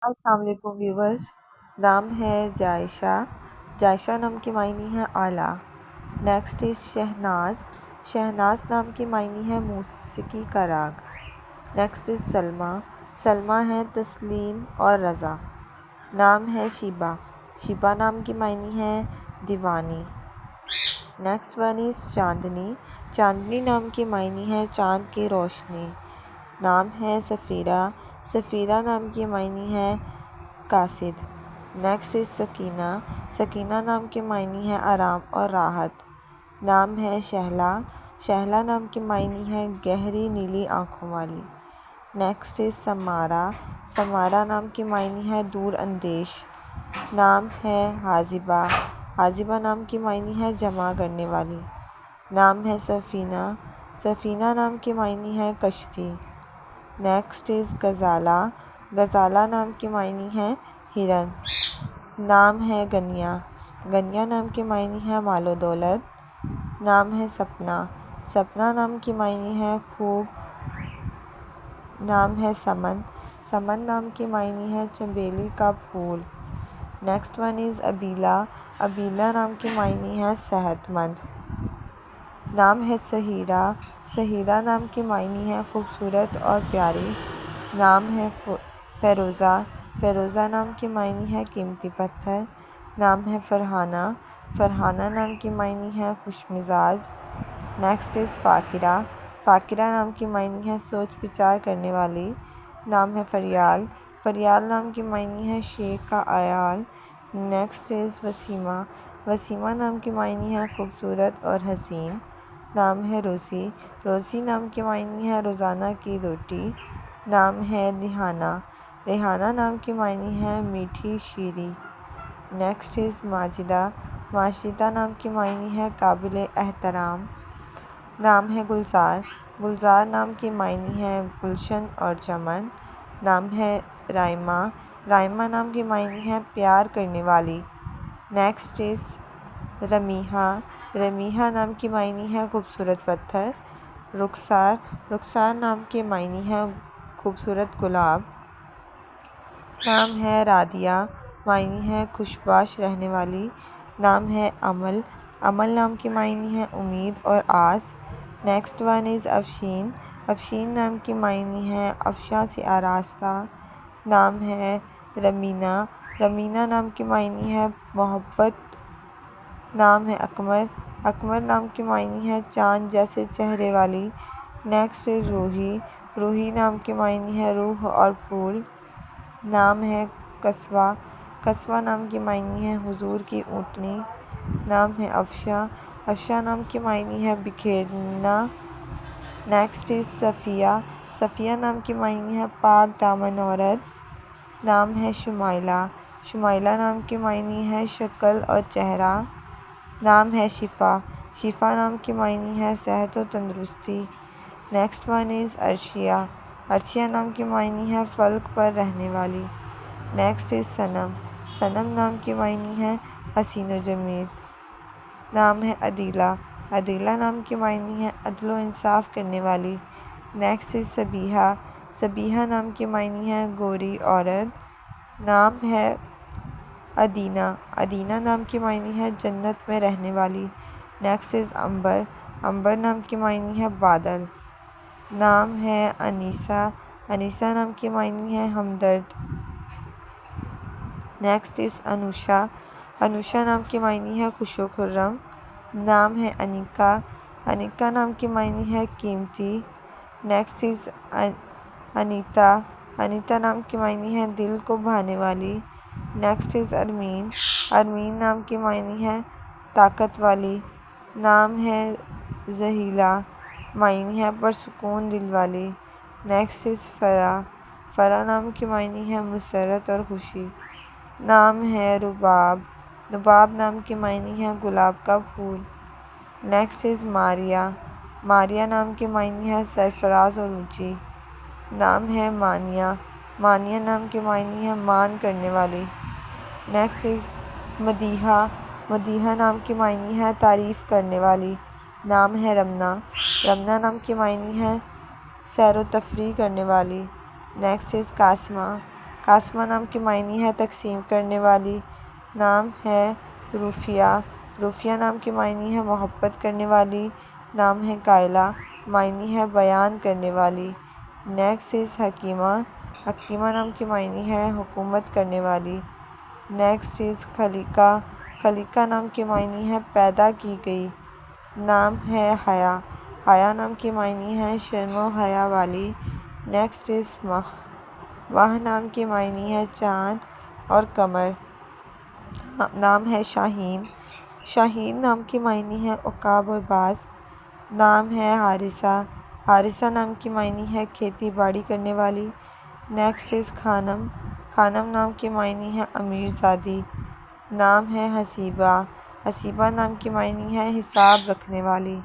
السلام علیکم ویورز۔ نام ہے جائشہ۔ جائشہ نام کے معنی ہے اعلیٰ۔ Next is Shahnaz. شہناز نام کے معنی ہے موسیقی کا راگ۔ Next is Salma. سلمیٰ ہے تسلیم اور رضا۔ نام ہے شیبہ۔ شیبہ نام کے معنی ہے دیوانی۔ نیکسٹ ون از چاندنی۔ چاندنی نام کے معنی ہے چاند کی روشنی۔ نام ہے سفیرہ۔ سفیرہ نام کے معنی ہے قاصد۔ Next is Sakina. سکینہ نام کے معنی ہے آرام اور راحت۔ نام ہے شہلا۔ شہلا نام کے معنی ہے گہری نیلی آنکھوں والی۔ Next is سمارہ۔ سمارہ نام کے معنی ہے دور اندیش۔ نام ہے حاذبہ۔ حاذبہ نام کے معنی ہے جمع کرنے والی۔ نام ہے سفینہ۔ سفینہ نام کے معنی ہے کشتی۔ Next is Ghazala. غزالہ نام کے معنی ہے ہرن۔ نام ہے غنیہ۔ غنیہ نام کے معنی ہے مال و دولت۔ نام ہے سپنا۔ سپنا نام کے معنی ہے خوب۔ نام ہے سمن۔ سمن نام کے معنی ہے چنبیلی کا پھول۔ نیکسٹ ون از ابیلہ۔ ابیلہ نام کے معنی ہے صحت مند۔ نام ہے سہیرہ۔ سہیرہ نام کے معنی ہے خوبصورت اور پیاری۔ نام ہے فیروزہ۔ فیروزہ نام کے معنی ہے قیمتی پتھر۔ نام ہے فرحانہ۔ فرحانہ نام کے معنی ہے خوش مزاج۔ Next is فاقرہ۔ فاقرہ نام کے معنی ہے سوچ بچار کرنے والی۔ نام ہے فریال۔ فریال نام کے معنی ہے شیخ کا عیال۔ نیکسٹ از وسیمہ۔ وسیمہ نام کے معنی ہے خوبصورت اور حسین۔ نام ہے روزی۔ روزی نام کے معنی ہے روزانہ کی روٹی۔ نام ہے ریحانہ۔ ریحانہ نام کے معنی ہے میٹھی شیریں۔ Next is ماجدہ۔ ماجدہ نام کے معنی ہے قابل احترام۔ نام ہے گلزار۔ گلزار نام کے معنی ہے گلشن اور چمن۔ نام ہے رائمہ۔ رائمہ نام کے معنی ہے پیار کرنے والی۔ Next is رمیحہ۔ رمیحہ نام کے معنی ہے خوبصورت پتھر۔ رخسار۔ رخسار نام کے معنی ہے خوبصورت گلاب۔ نام ہے رادیہ۔ معنی ہے خوشباش رہنے والی۔ نام ہے امل۔ امل نام کے معنی ہے امید اور آس۔ Next one is Afsheen. Afsheen نام کے معنی ہے افشاں سے آراستہ۔ نام ہے رمینہ۔ رمینہ نام کے معنی ہے محبت۔ نام ہے اقمر۔ اقمر نام کے معنی ہے چاند جیسے چہرے والی۔ نیکسٹ از روحی۔ روحی نام کے معنی ہے روح اور پھول۔ نام ہے قصوہ۔ قصوہ نام کے معنی ہے حضور کی اونٹنی۔ نام ہے افشاں۔ افشاں نام کے معنی ہے بکھیرنا۔ Next is Safia. صفیہ نام کے معنی ہے پاک دامن عورت۔ نام ہے شمائلہ۔ شمائلہ نام کے معنی ہے شکل اور چہرہ۔ نام ہے شفا۔ شفا نام کے معنی ہے صحت و تندرستی۔ نیکسٹ ون از عرشیہ۔ عرشیہ نام کے معنی ہے فلک پر رہنے والی۔ نیکسٹ از صنم۔ صنم نام کے معنی ہے حسین و جمیل۔ نام ہے عدیلہ۔ عدیلہ نام کے معنی ہے عدل و انصاف کرنے والی۔ Next is Sabiha. صبیحہ نام کے معنی ہے گوری عورت۔ نام ہے ادینہ۔ ادینہ نام کے معنی ہے جنت میں رہنے والی۔ نیکسٹ از عنبر۔ عنبر نام کے معنی ہے بادل۔ نام ہے انیسہ۔ انیسہ نام کے معنی ہے ہمدرد۔ Next is Anusha. انوشا نام کے معنی ہے خوش و خرم۔ نام ہے انیکا۔ انیکا نام کے معنی ہے قیمتی۔ Next is Anita. انیتا نام کے معنی ہے دل کو بھانے والی۔ Next is ارمین۔ ارمین نام کے معنی ہے طاقت والی۔ نام ہے زحیلہ۔ معنی ہے پرسکون دل والی۔ نیکسٹ از فرح۔ فرح نام کے معنی ہے مسرت اور خوشی۔ نام ہے رباب۔ رباب نام کے معنی ہے گلاب کا پھول۔ Next is Maria. ماریہ نام کے معنی ہے سرفراز اور اونچی۔ نام ہے مانیہ۔ مانیہ نام کے معنی ہے مان کرنے والی۔ Next is Madiha. مدیحہ نام کے معنی ہے تعریف کرنے والی۔ نام ہے رمنہ۔ رمنہ نام کے معنی ہے سیر و تفریح کرنے والی۔ Next is قاسمہ۔ قاسمہ نام کے معنی ہے تقسیم کرنے والی، نام ہے روفیہ، روفیہ نام کے معنی ہے محبت کرنے والی، نام ہے قائلہ، معنی ہے بیان کرنے والی۔ نیکسٹ از حکیمہ، حکیمہ نام کے معنی ہے حکومت کرنے والی۔ نیکسٹ از خلیقہ، خلیقہ نام کے معنی ہے پیدا کی گئی، نام ہے حیا، حیا نام کے معنی ہے شرم و حیا والی۔ نیکسٹ از ماہ، ماہ نام کے معنی ہے چاند اور قمر، نام ہے شاہین، شاہین نام کے معنی ہے عقاب اور باز، نام ہے حارثہ، حارثہ نام کے معنی ہے کھیتی باڑی کرنے والی۔ نیکسٹ از خانم، خانم نام کے معنی ہے امیر زادی، نام ہے حسیبہ، حسیبہ نام کے معنی ہے حساب رکھنے والی۔